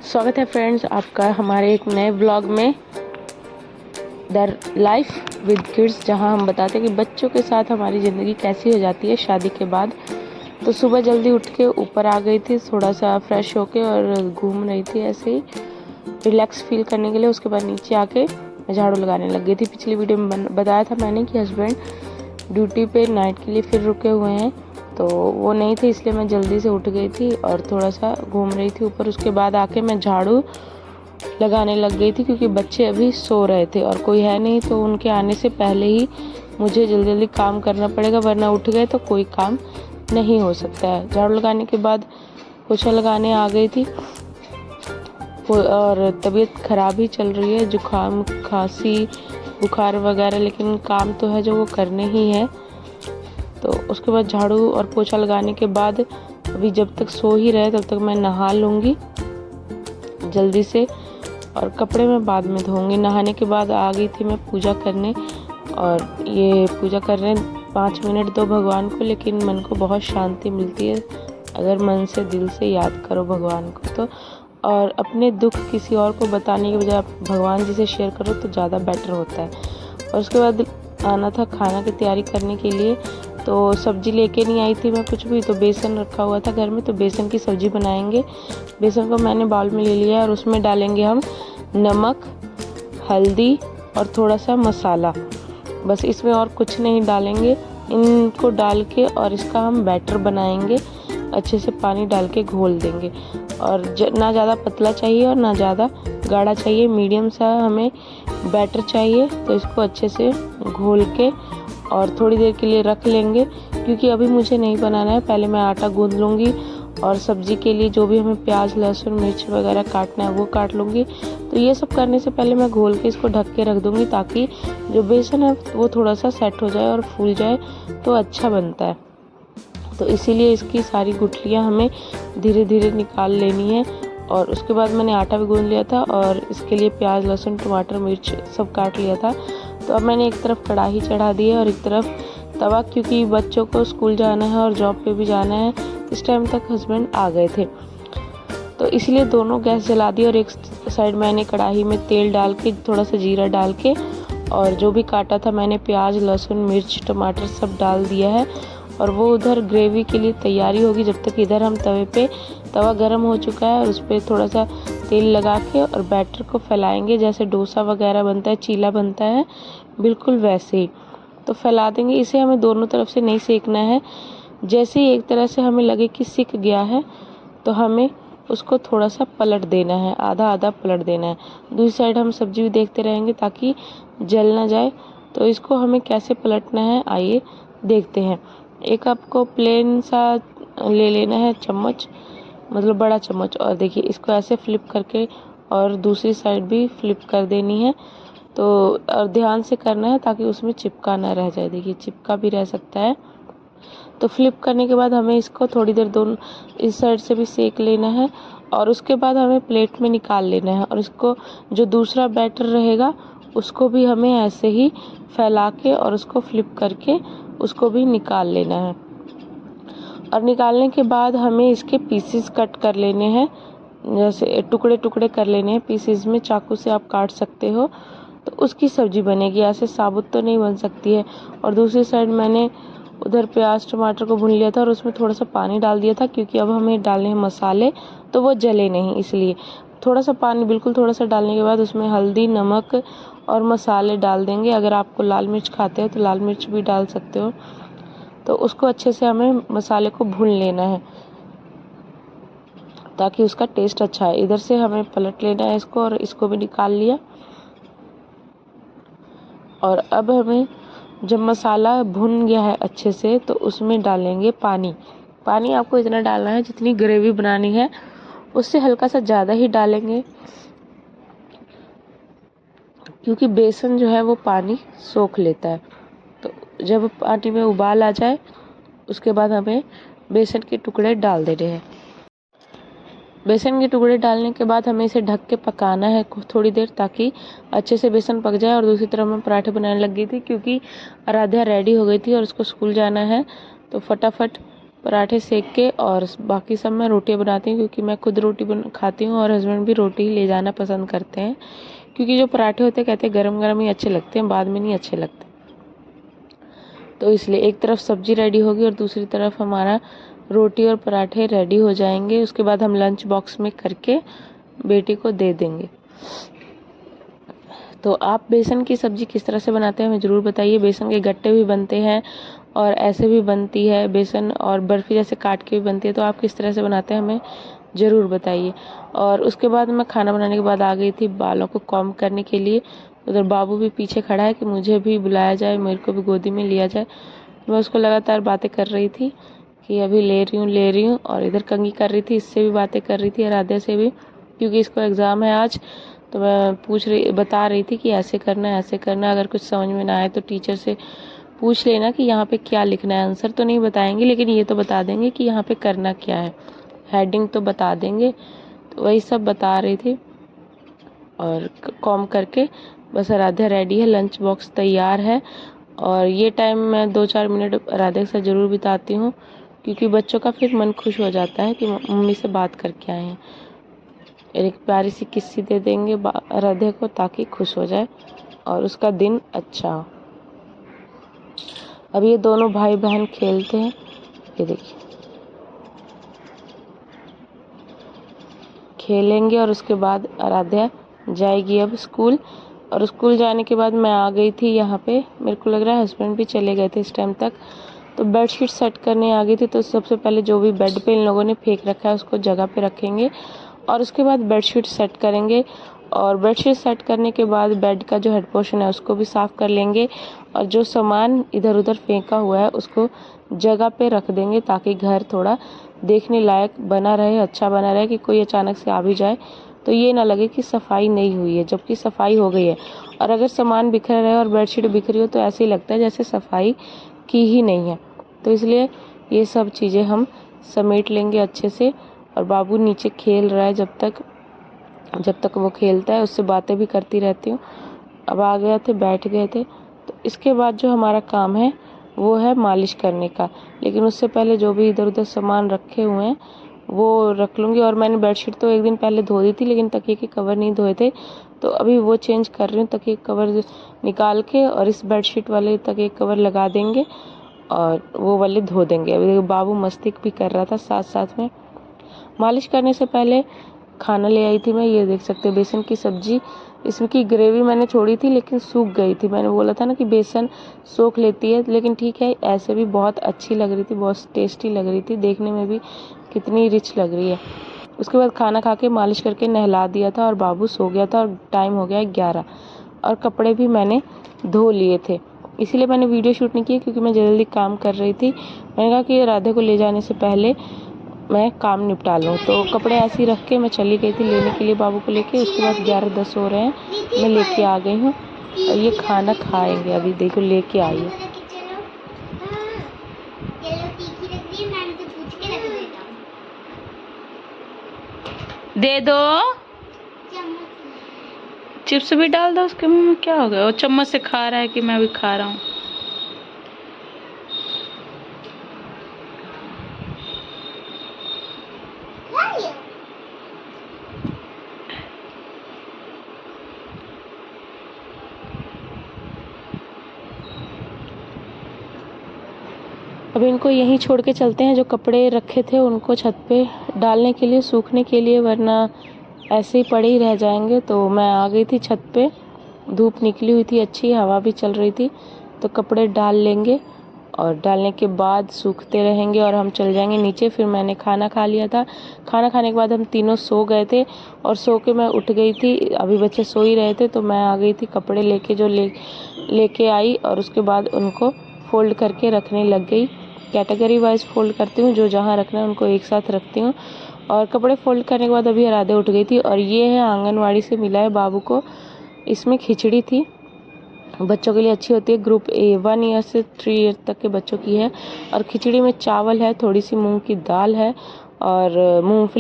स्वागत है फ्रेंड्स आपका हमारे एक नए व्लॉग में द लाइफ विद किड्स, जहां हम बताते हैं कि बच्चों के साथ हमारी ज़िंदगी कैसी हो जाती है शादी के बाद। तो सुबह जल्दी उठ के ऊपर आ गई थी, थोड़ा सा फ्रेश होके और घूम रही थी ऐसे ही रिलैक्स फील करने के लिए। उसके बाद नीचे आके झाड़ू लगाने लग गई थी। पिछली वीडियो में बताया था मैंने कि हस्बैंड ड्यूटी पे नाइट के लिए फिर रुके हुए हैं, तो वो नहीं थे, इसलिए मैं जल्दी से उठ गई थी और थोड़ा सा घूम रही थी ऊपर। उसके बाद आके मैं झाड़ू लगाने लग गई थी क्योंकि बच्चे अभी सो रहे थे और कोई है नहीं, तो उनके आने से पहले ही मुझे जल्दी जल्दी काम करना पड़ेगा, वरना उठ गए तो कोई काम नहीं हो सकता है। झाड़ू लगाने के बाद पोछा लगाने आ गई थी और तबीयत ख़राब ही चल रही है, जुकाम खांसी बुखार वगैरह, लेकिन काम तो है जो वो करने ही है। तो उसके बाद झाड़ू और पोछा लगाने के बाद अभी जब तक सो ही रहे तब तक मैं नहा लूँगी जल्दी से, और कपड़े मैं बाद में धोऊंगी। नहाने के बाद आ गई थी मैं पूजा करने, और ये पूजा करने 5 मिनट दो भगवान को, लेकिन मन को बहुत शांति मिलती है अगर मन से दिल से याद करो भगवान को। तो और अपने दुख किसी और को बताने के बजाय आप भगवान जी से शेयर करो तो ज़्यादा बेटर होता है। और उसके बाद आना था खाना की तैयारी करने के लिए, तो सब्ज़ी लेके नहीं आई थी मैं कुछ भी, तो बेसन रखा हुआ था घर में, तो बेसन की सब्ज़ी बनाएंगे। बेसन को मैंने बाउल में ले लिया है और उसमें डालेंगे हम नमक, हल्दी और थोड़ा सा मसाला, बस इसमें और कुछ नहीं डालेंगे। इनको डाल के और इसका हम बैटर बनाएंगे, अच्छे से पानी डाल के घोल देंगे। और ना ज़्यादा पतला चाहिए और ना ज़्यादा गाढ़ा चाहिए, मीडियम सा हमें बैटर चाहिए। तो इसको अच्छे से घोल के और थोड़ी देर के लिए रख लेंगे, क्योंकि अभी मुझे नहीं बनाना है, पहले मैं आटा गूंद लूँगी और सब्ज़ी के लिए जो भी हमें प्याज लहसुन मिर्च वगैरह काटना है वो काट लूँगी। तो ये सब करने से पहले मैं घोल के इसको ढक के रख दूँगी, ताकि जो बेसन है वो थोड़ा सा सेट हो जाए और फूल जाए तो अच्छा बनता है। तो इसीलिए इसकी सारी गुठलियाँ हमें धीरे धीरे निकाल लेनी है। और उसके बाद मैंने आटा भी गूंद लिया था और इसके लिए प्याज लहसुन टमाटर मिर्च सब काट लिया था। तो अब मैंने एक तरफ कढ़ाई चढ़ा दी है और एक तरफ तवा, क्योंकि बच्चों को स्कूल जाना है और जॉब पे भी जाना है। इस टाइम तक हस्बैंड आ गए थे, तो इसलिए दोनों गैस जला दी और एक साइड मैंने कढ़ाई में तेल डाल के थोड़ा सा जीरा डाल के और जो भी काटा था मैंने प्याज लहसुन मिर्च टमाटर सब डाल दिया है। और वो उधर ग्रेवी के लिए तैयारी होगी, जब तक इधर हम तवा गरम हो चुका है और उस पर थोड़ा सा तेल लगा के और बैटर को फैलाएंगे, जैसे डोसा वगैरह बनता है, चीला बनता है, बिल्कुल वैसे ही। तो फैला देंगे। इसे हमें दोनों तरफ से नहीं सेकना है, जैसे ही एक तरह से हमें लगे कि सिक गया है तो हमें उसको थोड़ा सा पलट देना है, आधा आधा पलट देना है। दूसरी साइड हम सब्जी भी देखते रहेंगे ताकि जल ना जाए। तो इसको हमें कैसे पलटना है आइए देखते हैं। एक आपको प्लेन सा ले लेना है चम्मच, मतलब बड़ा चम्मच, और देखिए इसको ऐसे फ्लिप करके और दूसरी साइड भी फ्लिप कर देनी है। तो और ध्यान से करना है ताकि उसमें चिपका ना रह जाए, देखिए चिपका भी रह सकता है। तो फ्लिप करने के बाद हमें इसको थोड़ी देर दोनों इस साइड से भी सेक लेना है और उसके बाद हमें प्लेट में निकाल लेना है। और इसको जो दूसरा बैटर रहेगा उसको भी हमें ऐसे ही फैला के और उसको फ्लिप करके उसको भी निकाल लेना है। और निकालने के बाद हमें इसके पीसेस कट कर लेने हैं, जैसे टुकड़े टुकड़े कर लेने हैं पीसेस में, चाकू से आप काट सकते हो। तो उसकी सब्जी बनेगी, ऐसे साबुत तो नहीं बन सकती है। और दूसरी साइड मैंने उधर प्याज टमाटर को भून लिया था और उसमें थोड़ा सा पानी डाल दिया था, क्योंकि अब हमें डालने हैं मसाले तो वो जले नहीं, इसलिए थोड़ा सा पानी, बिल्कुल थोड़ा सा डालने के बाद उसमें हल्दी नमक और मसाले डाल देंगे। अगर आपको लाल मिर्च खाते हो तो लाल मिर्च भी डाल सकते हो। तो उसको अच्छे से हमें मसाले को भून लेना है ताकि उसका टेस्ट अच्छा है। इधर से हमें पलट लेना है इसको और इसको भी निकाल लिया। और अब हमें जब मसाला भुन गया है अच्छे से तो उसमें डालेंगे पानी। पानी आपको इतना डालना है जितनी ग्रेवी बनानी है, उससे हल्का सा ज़्यादा ही डालेंगे, क्योंकि बेसन जो है वो पानी सोख लेता है। तो जब पानी में उबाल आ जाए उसके बाद हमें बेसन के टुकड़े डाल देने हैं। बेसन के टुकड़े डालने के बाद हमें इसे ढक के पकाना है थोड़ी देर, ताकि अच्छे से बेसन पक जाए। और दूसरी तरफ मैं पराठे बनाने लग गई थी, क्योंकि आराध्या रेडी हो गई थी और उसको स्कूल जाना है, तो फटाफट पराठे सेक के और बाकी सब मैं रोटियां बनाती हूँ, क्योंकि मैं खुद रोटी खाती हूँ और हस्बैंड भी रोटी ही ले जाना पसंद करते हैं, क्योंकि जो पराठे होते हैं कहते हैं गरम गरम ही अच्छे लगते हैं, बाद में नहीं अच्छे लगते। तो इसलिए एक तरफ सब्जी रेडी होगी और दूसरी तरफ हमारा रोटी और पराठे रेडी हो जाएंगे। उसके बाद हम लंच बॉक्स में करके बेटी को दे देंगे। तो आप बेसन की सब्जी किस तरह से बनाते हैं हमें ज़रूर बताइए। बेसन के गट्टे भी बनते हैं और ऐसे भी बनती है बेसन, और बर्फ़ी जैसे काट के भी बनती है। तो आप किस तरह से बनाते हैं हमें ज़रूर बताइए। और उसके बाद मैं खाना बनाने के बाद आ गई थी बालों को कॉम्ब करने के लिए। उधर बाबू भी पीछे खड़ा है कि मुझे भी बुलाया जाए, मेरे को भी गोदी में लिया जाए। मैं उसको लगातार बातें कर रही थी कि अभी ले रही हूँ, और इधर कंघी कर रही थी, इससे भी बातें कर रही थी, आराध्या से भी, क्योंकि इसको एग्ज़ाम है आज। तो मैं बता रही थी कि ऐसे करना है, ऐसे करना है, अगर कुछ समझ में ना आए तो टीचर से पूछ लेना कि यहाँ पे क्या लिखना है। आंसर तो नहीं बताएंगे, लेकिन ये तो बता देंगे कि यहाँ पे करना क्या है, हेडिंग तो बता देंगे। तो वही सब बता रही थी, और कॉम करके बस आराध्या रेडी है, लंच बॉक्स तैयार है। और ये टाइम मैं 2-4 मिनट आराध्या के साथ ज़रूर बिताती हूँ, क्योंकि बच्चों का फिर मन खुश हो जाता है कि मम्मी से बात करके आए हैं। एक प्यारी सी किस्सी दे देंगे आराध्या को, ताकि खुश हो जाए और उसका दिन अच्छा हो। अब ये दोनों भाई बहन खेलते हैं, ये देखिए खेलेंगे। और उसके बाद आराध्या जाएगी अब स्कूल। और स्कूल जाने के बाद मैं आ गई थी यहाँ पे। मेरे को लग रहा है हस्बैंड भी चले गए थे इस टाइम तक। तो बेडशीट सेट करने आ गई थी। तो सबसे पहले जो भी बेड पे इन लोगों ने फेंक रखा है उसको जगह पे रखेंगे, और उसके बाद बेडशीट सेट करेंगे। और बेडशीट सेट करने के बाद बेड का जो हेड पोर्शन है उसको भी साफ़ कर लेंगे, और जो सामान इधर उधर फेंका हुआ है उसको जगह पे रख देंगे, ताकि घर थोड़ा देखने लायक बना रहे, अच्छा बना रहे, कि कोई अचानक से आ भी जाए तो ये ना लगे कि सफाई नहीं हुई है, जबकि सफाई हो गई है। और अगर सामान बिखर रहा है और बेडशीट बिखरी हो तो ऐसे ही लगता है जैसे सफाई की ही नहीं है। तो इसलिए ये सब चीज़ें हम समेट लेंगे अच्छे से। और बाबू नीचे खेल रहा है, जब तक वो खेलता है उससे बातें भी करती रहती हूँ। अब आ गए थे, बैठ गए थे। तो इसके बाद जो हमारा काम है वो है मालिश करने का, लेकिन उससे पहले जो भी इधर उधर सामान रखे हुए हैं वो रख लूँगी। और मैंने बेडशीट तो एक दिन पहले धो दी थी, लेकिन तकिए के कवर नहीं धोए थे, तो अभी वो चेंज कर रही हूँ। तकिए के कवर निकाल के और इस बेडशीट वाले तकिए के कवर लगा देंगे और वो वाले धो देंगे। अभी बाबू मस्ती भी कर रहा था साथ साथ में। मालिश करने से पहले खाना ले आई थी मैं, ये देख सकते हैं बेसन की सब्जी। इसमें की ग्रेवी मैंने छोड़ी थी लेकिन सूख गई थी। मैंने बोला था ना कि बेसन सोख लेती है, लेकिन ठीक है, ऐसे भी बहुत अच्छी लग रही थी, बहुत टेस्टी लग रही थी, देखने में भी कितनी रिच लग रही है। उसके बाद खाना खा के मालिश करके नहला दिया था और बाबू सो गया था, और टाइम हो गया 11। और कपड़े भी मैंने धो लिए थे, इसीलिए मैंने वीडियो शूट नहीं की, क्योंकि मैं जल्दी काम कर रही थी। मैंने कहा कि राधे को ले जाने से पहले मैं काम निपटा लूँ। तो कपड़े ऐसे ही रख के मैं चली गई थी लेने के लिए बाबू को लेके। उसके बाद 11-10 हो रहे हैं, मैं लेके आ गई हूँ और ये खाना खाएंगे। अभी देखो लेके आई है, दे दो, चिप्स भी डाल दो उसके मुंह में, क्या हो गया? वो चम्मच से खा रहा है कि मैं भी खा रहा हूँ। अब इनको यहीं छोड़ के चलते हैं। जो कपड़े रखे थे उनको छत पे डालने के लिए, सूखने के लिए, वरना ऐसे ही पड़े ही रह जाएंगे। तो मैं आ गई थी छत पे, धूप निकली हुई थी, अच्छी हवा भी चल रही थी। तो कपड़े डाल लेंगे और डालने के बाद सूखते रहेंगे और हम चल जाएंगे नीचे। फिर मैंने खाना खा लिया था। खाना खाने के बाद हम तीनों सो गए थे, और सो के मैं उठ गई थी। अभी बच्चे सो ही रहे थे, तो मैं आ गई थी कपड़े लेके, जो लेके आई, और उसके बाद उनको फोल्ड करके रखने लग गई। कैटेगरी वाइज फोल्ड करती हूँ, जो जहाँ रखना है उनको एक साथ रखती हूँ। और कपड़े फोल्ड करने के बाद अभी आराध्या उठ गई थी। और ये है आंगनवाड़ी से मिला है बाबू को, इसमें खिचड़ी थी, बच्चों के लिए अच्छी होती है, ग्रुप 1 ईयर से 3 ईयर तक के बच्चों की है। और खिचड़ी में चावल है, थोड़ी सी मूंग की दाल है और मूंगफली